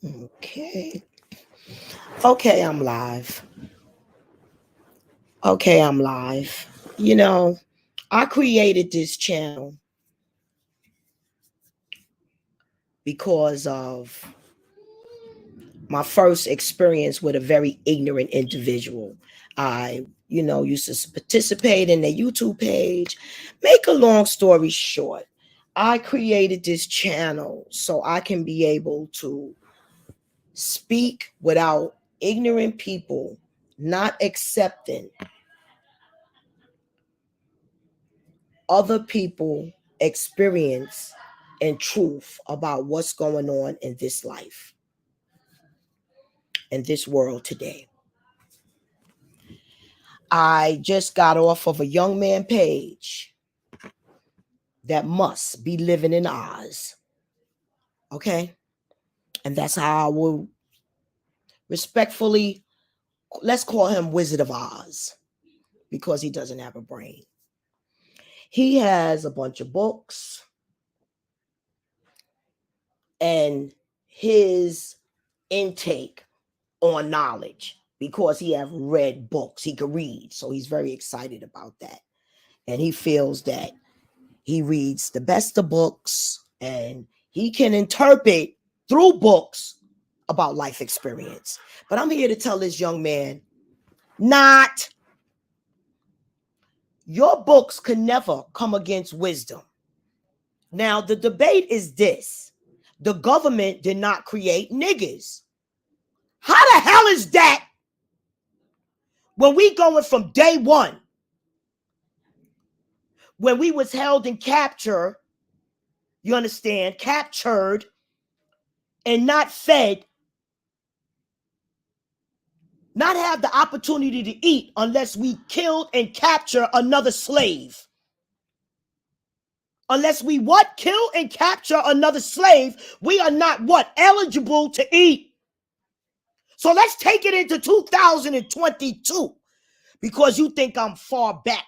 Okay. Okay, I'm live. Okay, I'm live. You know, I created this channel because of my first experience with a very ignorant individual. I used to participate in their YouTube page. Make a long story short, I created this channel so I can be able to speak without ignorant people not accepting other people experience and truth about what's going on in this life in this world today. I just got off of a young man page that must be living in Oz. Okay? And that's how I will respectfully, let's call him Wizard of Oz because he doesn't have a brain. He has a bunch of books, and his intake on knowledge, because he have read books, he could read, so he's very excited about that, and he feels that he reads the best of books and he can interpret through books about life experience. But I'm here to tell this young man, not your books can never come against wisdom. Now the debate is this: the government did not create niggers. How the hell is that when we going from day one, when we was held in capture, you understand, captured and not fed, not have the opportunity to eat unless we killed and capture another slave. Unless we what? Kill and capture another slave, we are not what? Eligible to eat. So let's take it into 2022, because you think I'm far back,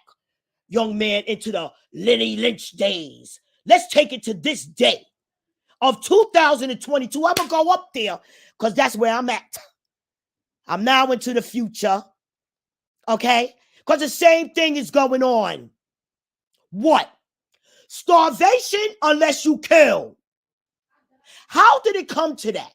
young man, into the Lenny Lynch days. Let's take it to this day of 2022. I'm going to go up there because that's where I'm at. I'm now into the future, okay? Because the same thing is going on. What? Starvation unless you kill. How did it come to that?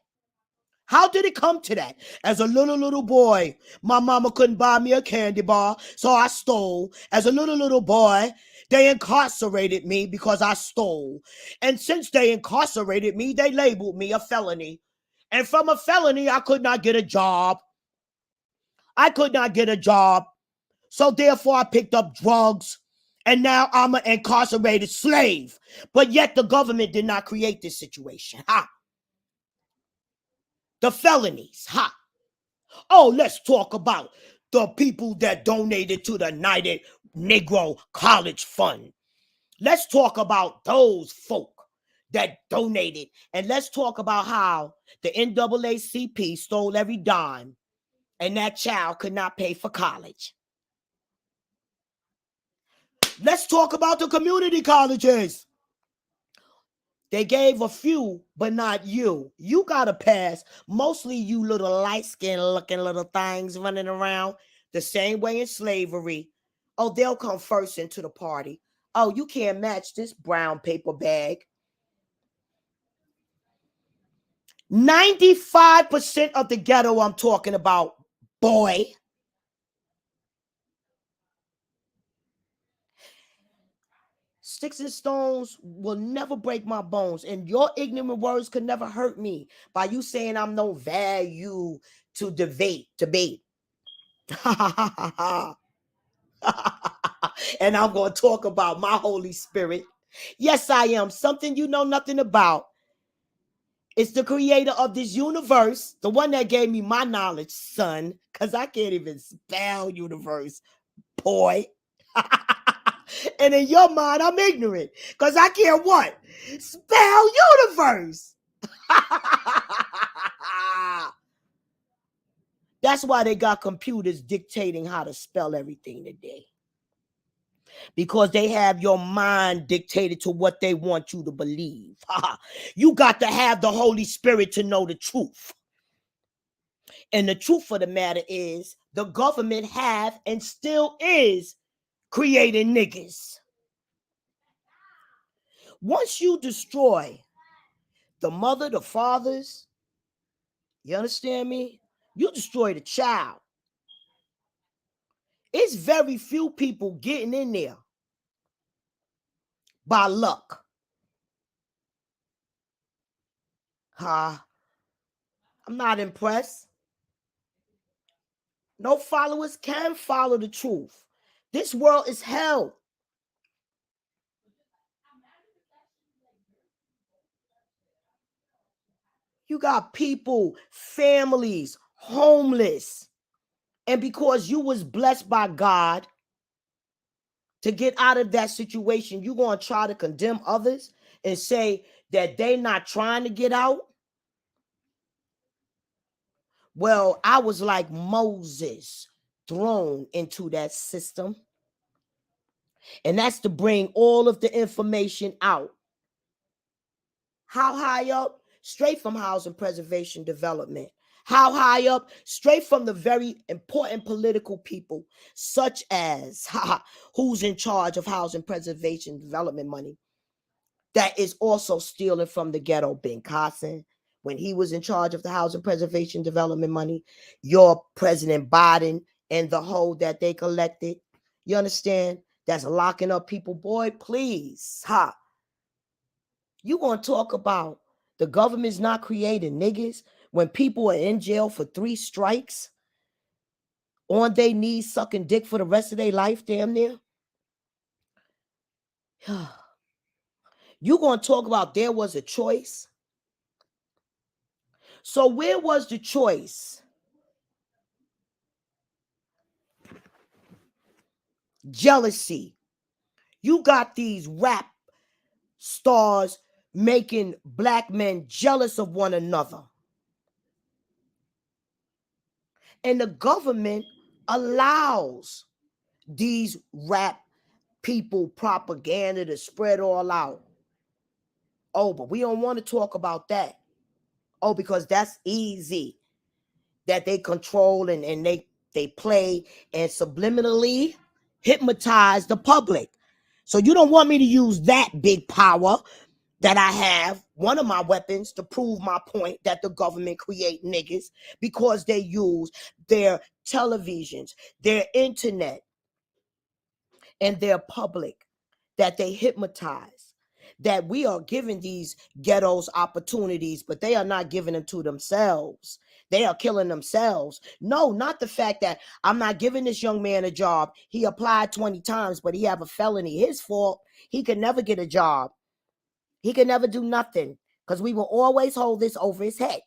How did it come to that? As a little boy, my mama couldn't buy me a candy bar, so I stole. As a little boy, they incarcerated me because I stole. And since they incarcerated me, they labeled me a felony. And from a felony, I could not get a job. So therefore, I picked up drugs. And now I'm an incarcerated slave. But yet the government did not create this situation. Ha! The felonies. Ha! Oh, let's talk about the people that donated to the United Negro College Fund. Let's talk about those folk that donated. And let's talk about how the NAACP stole every dime and that child could not pay for college. Let's talk about the community colleges. They gave a few, but not you. You got to pass. Mostly you little light-skinned looking little things running around the same way in slavery. Oh, they'll come first into the party. Oh, you can't match this brown paper bag. 95% of the ghetto I'm talking about, boy. Sticks and stones will never break my bones, and your ignorant words could never hurt me by you saying I'm no value to debate. And I'm going to talk about my Holy Spirit. Yes, I am. Something you know nothing about. It's the creator of this universe, the one that gave me my knowledge, son, because I can't even spell universe, boy. And in your mind, I'm ignorant because I can't what? Spell universe. That's why they got computers dictating how to spell everything today. because they have your mind dictated to what they want you to believe. You got to have the Holy Spirit to know the truth. And the truth of the matter is, the government have and still is creating niggas. Once you destroy the mother, the fathers, you understand me? You destroy the child. It's very few people getting in there by luck. I'm not impressed. No followers can follow the truth. This world is hell. You got people, families, homeless. And because you was blessed by God to get out of that situation, you going to try to condemn others and say that they not trying to get out? Well, I was like Moses, thrown into that system. And that's to bring all of the information out. How high up? Straight from Housing Preservation Development. How high up? Straight from the very important political people, such as who's in charge of Housing Preservation Development money, that is also stealing from the ghetto. Ben Carson, when he was in charge of the Housing Preservation Development money, your President Biden and the whole that they collected, you understand? That's locking up people. Boy, please, you want to talk about the government's not creating niggas when people are in jail for 3 strikes, on their knees sucking dick for the rest of their life, damn near? You going to talk about there was a choice? So where was the choice? Jealousy. You got these rap stars making black men jealous of one another. And the government allows these rap people propaganda to spread all out. Oh, but we don't want to talk about that. Oh, because that's easy. That they control and they play and subliminally hypnotize the public. So you don't want me to use that big power that I have, one of my weapons, to prove my point that the government create niggas, because they use their televisions, their internet, and their public, that they hypnotize, that we are giving these ghettos opportunities, but they are not giving them to themselves. They are killing themselves. No, not the fact that I'm not giving this young man a job. He applied 20 times, but he have a felony. His fault. He could never get a job. He could never do nothing, because we will always hold this over his head.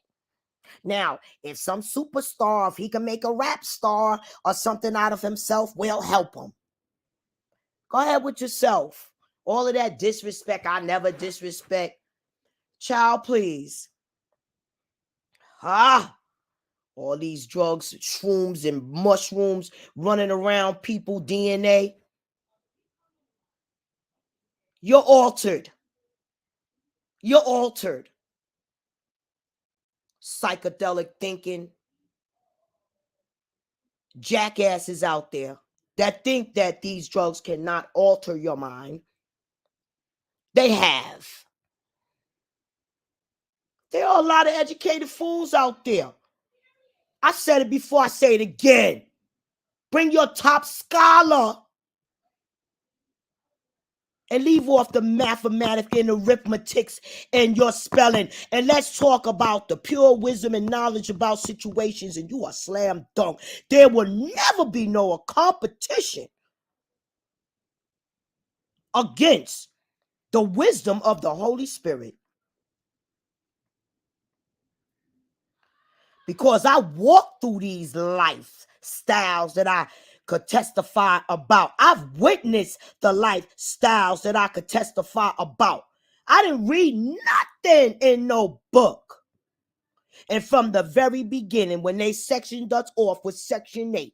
Now, if some superstar, if he can make a rap star or something out of himself, we'll help him. Go ahead with yourself. All of that disrespect, I never disrespect. Child, please. All these drugs, shrooms and mushrooms running around people, DNA. You're altered. You're altered. Psychedelic thinking. Jackasses out there that think that these drugs cannot alter your mind. They have. There are a lot of educated fools out there. I said it before, I say it again. Bring your top scholar and leave off the mathematics and arithmetics and your spelling. And let's talk about the pure wisdom and knowledge about situations, and you are slam dunk. There will never be no competition against the wisdom of the Holy Spirit. Because I walk through these lifestyles that I could testify about. I've witnessed the lifestyles that I could testify about. I didn't read nothing in no book. And from the very beginning, when they sectioned us off with Section 8,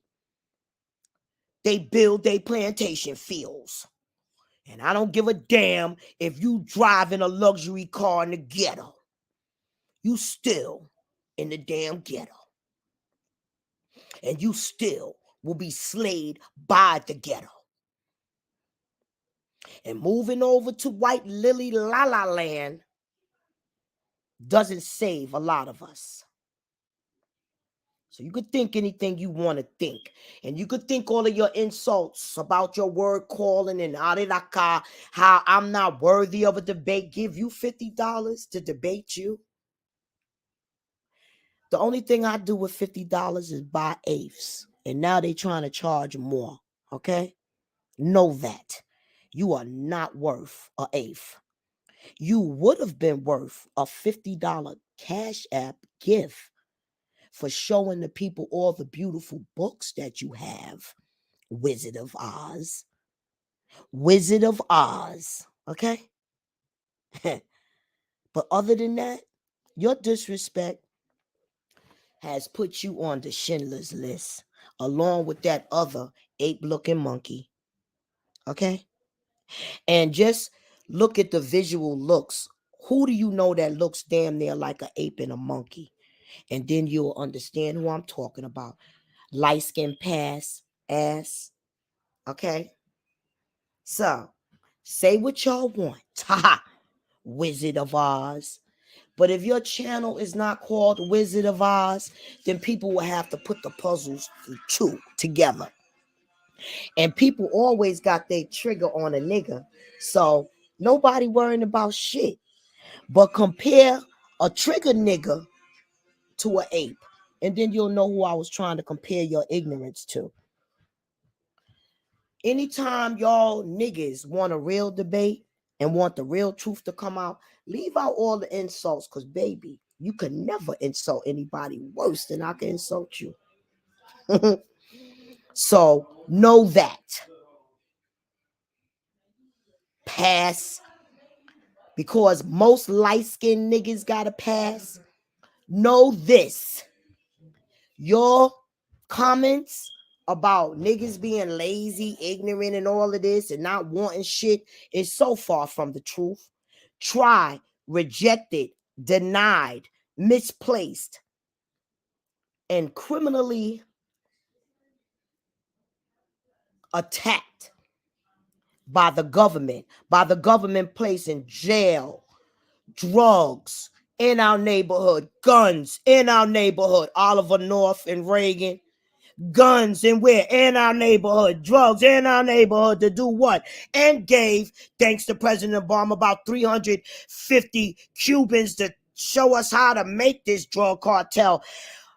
They build their plantation fields. And I don't give a damn if you drive in a luxury car in the ghetto. You still in the damn ghetto. And you still will be slayed by the ghetto. And moving over to White Lily La La Land doesn't save a lot of us. So you could think anything you want to think. And you could think all of your insults about your word calling and ariraka, how I'm not worthy of a debate, give you $50 to debate you. The only thing I do with $50 is buy eighths. And now they trying to charge more. Okay? Know that. You are not worth an eighth. You would have been worth a $50 Cash App gift for showing the people all the beautiful books that you have. Wizard of Oz. Wizard of Oz. Okay? But other than that, your disrespect has put you on the Schindler's List, along with that other ape-looking monkey. Okay? And just look at the visual looks. Who do you know that looks damn near like an ape and a monkey? And then you'll understand who I'm talking about. Light skin ass. Okay? So, say what y'all want. Haha. Wizard of Oz. But if your channel is not called Wizard of Oz, then people will have to put the puzzles two together. And people always got their trigger on a nigga. So nobody worrying about shit. But compare a trigger nigga to an ape. And then you'll know who I was trying to compare your ignorance to. Anytime y'all niggas want a real debate and want the real truth to come out, leave out all the insults, because, baby, you can never insult anybody worse than I can insult you. So, know that. Pass. Because most light-skinned niggas got to pass. Know this. Your comments about niggas being lazy, ignorant, and all of this and not wanting shit is so far from the truth. Tried, rejected, denied, misplaced, and criminally attacked by the government placing jail, drugs in our neighborhood, guns in our neighborhood, Oliver North and Reagan. Guns and where? In our neighborhood. Drugs in our neighborhood to do what? And gave, thanks to President Obama, about 350 Cubans to show us how to make this drug cartel.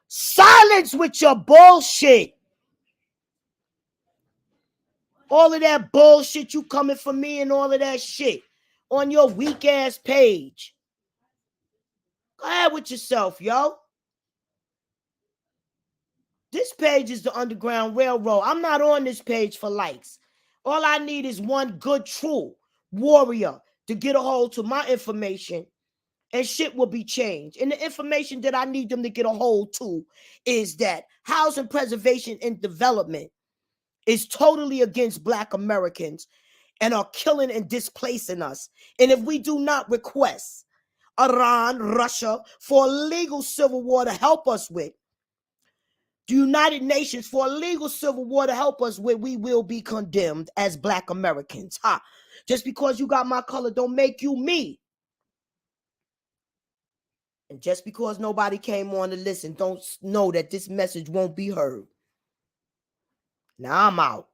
Silence with your bullshit. All of that bullshit you coming for me and all of that shit on your weak ass page. Go ahead with yourself, yo. This page is the Underground Railroad. I'm not on this page for likes. All I need is one good, true warrior to get a hold to my information, and shit will be changed. And the information that I need them to get a hold to is that housing preservation and development is totally against Black Americans and are killing and displacing us. And if we do not request Iran, Russia for a legal civil war to help us with, the United Nations for a legal civil war to help us with, we will be condemned as Black Americans. Just because you got my color don't make you me. And just because nobody came on to listen, don't know that this message won't be heard. Now I'm out.